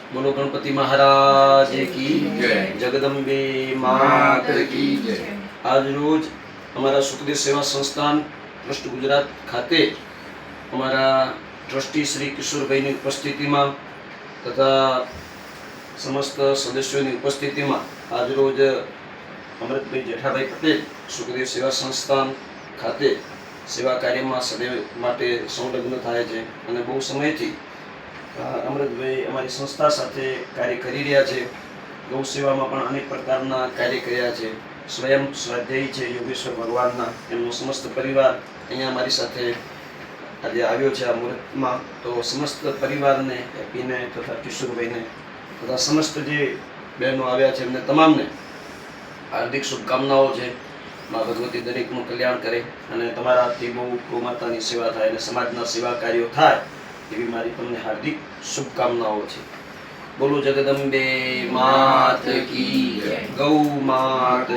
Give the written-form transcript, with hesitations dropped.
બોલો ગણપતિ મહારાજ કી જય. જગદંબે માત કી જય. આજ રોજ અમારા સુખદેવ સેવા સંસ્થાન ટ્રસ્ટ ગુજરાત ખાતે અમારા ટ્રસ્ટી શ્રી કિશોરભાઈની ઉપસ્થિતિમાં તથા સમસ્ત સદસ્યોની ઉપસ્થિતિમાં આજ રોજ અમૃતભાઈ જેઠાભાઈ પટેલ સુખદેવ સેવા સંસ્થાન ખાતે સેવા કાર્યમાં સદૈવ માટે સંલગ્ન થાય છે અને બહુ સમયથી અમૃતભાઈ અમારી સંસ્થા સાથે કાર્ય કરી રહ્યા છે. ગૌ સેવામાં પણ અનેક પ્રકારના કાર્ય કર્યા છે. સ્વયં સ્વાધ્યાયી છે યોગેશ્વર ભગવાનના. એમનો સમસ્ત પરિવાર અહીંયા અમારી સાથે આજે આવ્યો છે આ મુહૂર્તમાં. તો સમસ્ત પરિવારને હેપીને તથા કિશોરભાઈને તથા સમસ્ત જે બહેનો આવ્યા છે એમને તમામને હાર્દિક શુભકામનાઓ છે. મા ભગવતી દરેકનું કલ્યાણ કરે અને તમારાથી બહુ ગૌ માતાની સેવા થાય અને સમાજના સેવા કાર્યો થાય એવી મારી તમને હાર્દિક શુભકામનાઓ છે. બોલો જગદંબે માત કી જય. ગૌ માત